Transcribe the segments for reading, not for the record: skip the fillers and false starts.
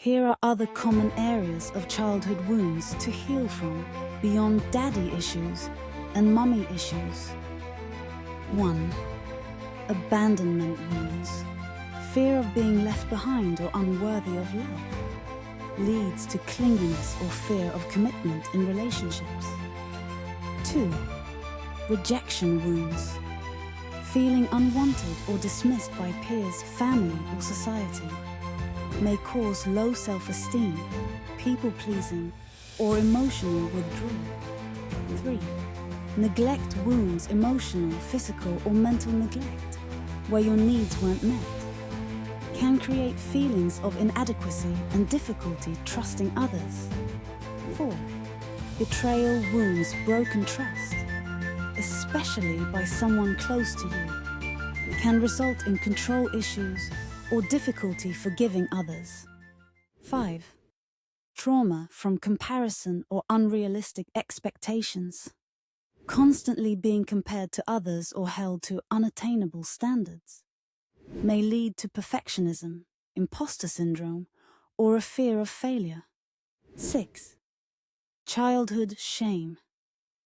Here are other common areas of childhood wounds to heal from, beyond daddy issues and mummy issues. 1. Abandonment wounds. Fear of being left behind or unworthy of love leads to clinginess or fear of commitment in relationships. 2. Rejection wounds. Feeling unwanted or dismissed by peers, family, or society may cause low self-esteem, people-pleasing, or emotional withdrawal. 3. Neglect wounds, emotional, physical, or mental neglect, where your needs weren't met, can create feelings of inadequacy and difficulty trusting others. 4. Betrayal wounds, broken trust, especially by someone close to you, can result in control issues or difficulty forgiving others. 5. Trauma from comparison or unrealistic expectations. Constantly being compared to others or held to unattainable standards may lead to perfectionism, imposter syndrome, or a fear of failure. 6. Childhood shame.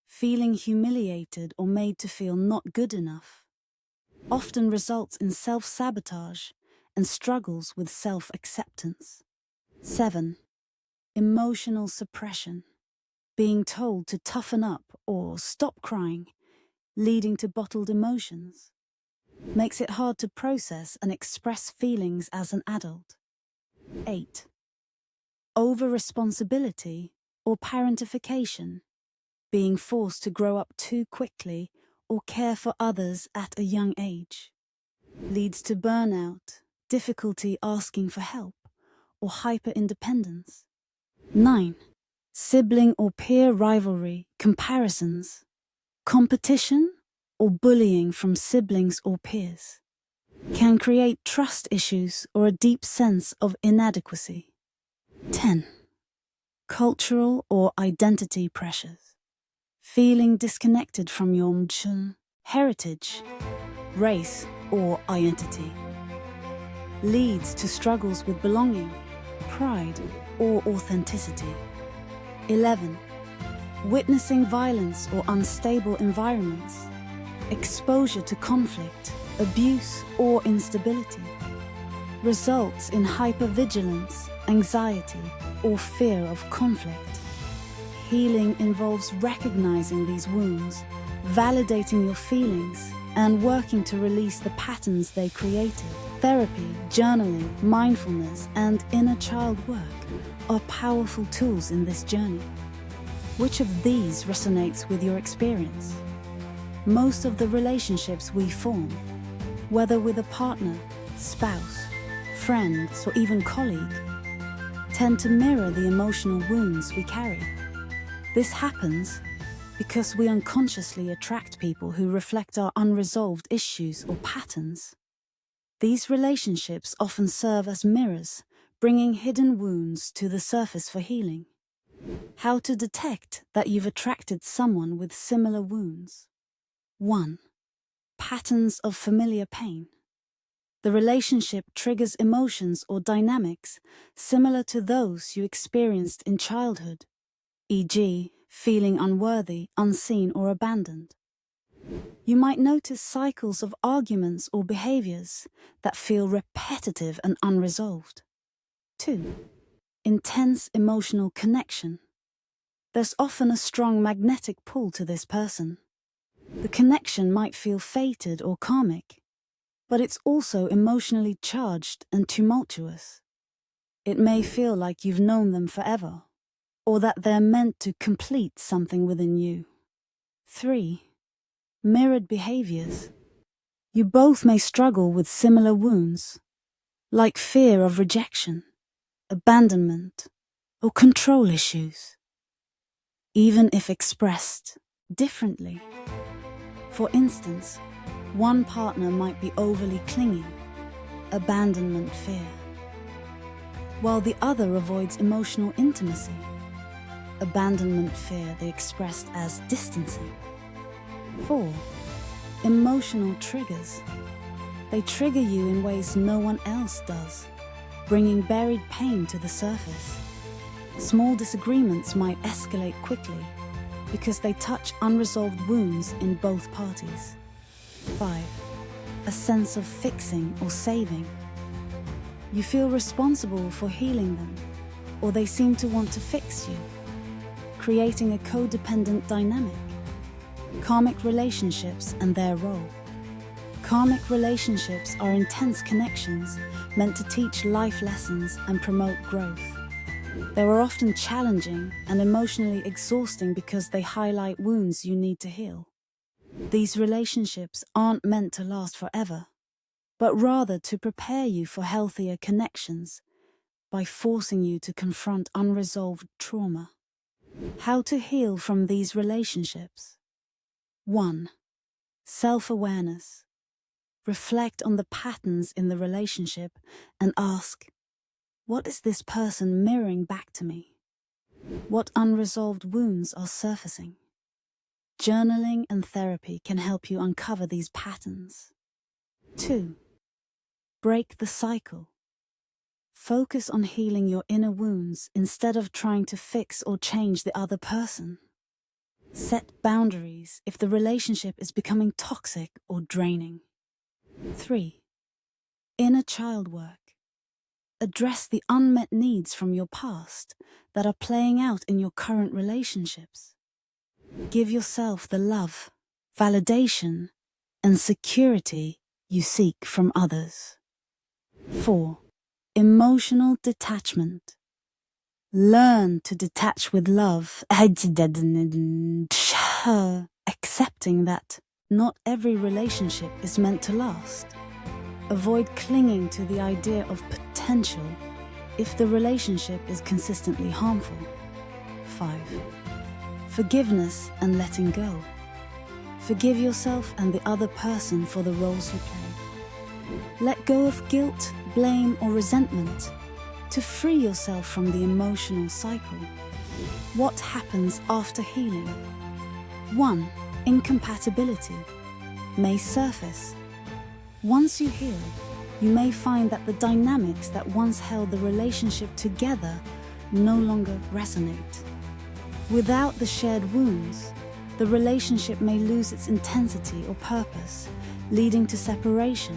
Feeling humiliated or made to feel not good enough often results in self-sabotage and struggles with self-acceptance. 7. Emotional suppression. Being told to toughen up or stop crying, leading to bottled emotions, makes it hard to process and express feelings as an adult. 8. Over-responsibility or parentification. Being forced to grow up too quickly or care for others at a young age leads to burnout, difficulty asking for help, or hyper-independence. 9. Sibling or peer rivalry, comparisons, competition, or bullying from siblings or peers can create trust issues or a deep sense of inadequacy. 10. Cultural or identity pressures. Feeling disconnected from your heritage, race, or identity leads to struggles with belonging, pride, or authenticity. 11. Witnessing violence or unstable environments, exposure to conflict, abuse, or instability results in hypervigilance, anxiety, or fear of conflict. Healing involves recognizing these wounds, validating your feelings, and working to release the patterns they created. Therapy, journaling, mindfulness, and inner child work are powerful tools in this journey. Which of these resonates with your experience? Most of the relationships we form, whether with a partner, spouse, friends, or even colleague, tend to mirror the emotional wounds we carry. This happens because we unconsciously attract people who reflect our unresolved issues or patterns. These relationships often serve as mirrors, bringing hidden wounds to the surface for healing. How to detect that you've attracted someone with similar wounds. 1. Patterns of familiar pain. The relationship triggers emotions or dynamics similar to those you experienced in childhood, e.g., feeling unworthy, unseen, or abandoned. You might notice cycles of arguments or behaviors that feel repetitive and unresolved. 2. Intense emotional connection. There's often a strong magnetic pull to this person. The connection might feel fated or karmic, but it's also emotionally charged and tumultuous. It may feel like you've known them forever, or that they're meant to complete something within you. 3. Mirrored behaviors. You both may struggle with similar wounds, like fear of rejection, abandonment, or control issues, even if expressed differently. For instance, one partner might be overly clingy, abandonment fear, while the other avoids emotional intimacy, abandonment fear they expressed as distancing. 4. Emotional triggers. They trigger you in ways no one else does. bringing buried pain to the surface. Small disagreements might escalate quickly because they touch unresolved wounds in both parties. 5. A sense of fixing or saving. You feel responsible for healing them, or they seem to want to fix you, creating a codependent dynamic. Karmic relationships and their role. Karmic relationships are intense connections meant to teach life lessons and promote growth. They are often challenging and emotionally exhausting because they highlight wounds you need to heal. These relationships aren't meant to last forever, but rather to prepare you for healthier connections by forcing you to confront unresolved trauma. How to heal from these relationships. 1. Self-awareness. Reflect on the patterns in the relationship and ask, what is this person mirroring back to me? What unresolved wounds are surfacing? Journaling and therapy can help you uncover these patterns. 2. Break the cycle. Focus on healing your inner wounds instead of trying to fix or change the other person. Set boundaries if the relationship is becoming toxic or draining. 3. Inner child work. Address the unmet needs from your past that are playing out in your current relationships. Give yourself the love, validation, and security you seek from others. 4. Emotional detachment. Learn to detach with love, accepting that not every relationship is meant to last. Avoid clinging to the idea of potential if the relationship is consistently harmful. 5. Forgiveness and letting go. Forgive yourself and the other person for the roles you play. Let go of guilt, blame, or resentment to free yourself from the emotional cycle. What happens after healing? 1. Incompatibility may surface. Once you heal, you may find that the dynamics that once held the relationship together no longer resonate. Without the shared wounds, the relationship may lose its intensity or purpose, leading to separation,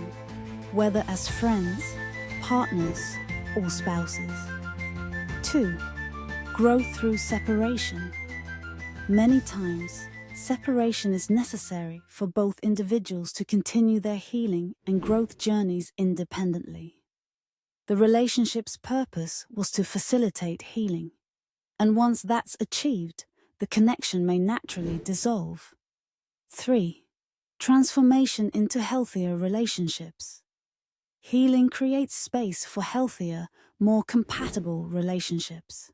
whether as friends, partners, or spouses. 2. Growth through separation. Many times, separation is necessary for both individuals to continue their healing and growth journeys independently. The relationship's purpose was to facilitate healing, and once that's achieved, the connection may naturally dissolve. 3. Transformation into healthier relationships. Healing creates space for healthier, more compatible relationships.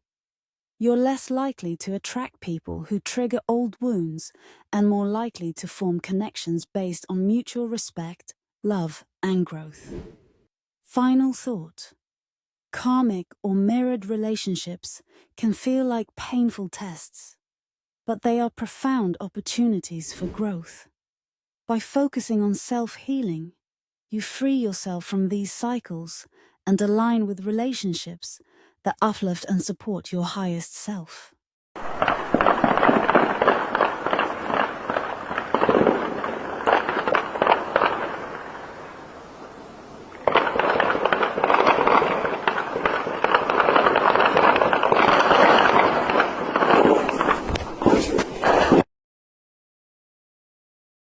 You're less likely to attract people who trigger old wounds and more likely to form connections based on mutual respect, love, and growth. Final thought. Karmic or mirrored relationships can feel like painful tests, but they are profound opportunities for growth. By focusing on self-healing, you free yourself from these cycles and align with relationships that uplift and support your highest self.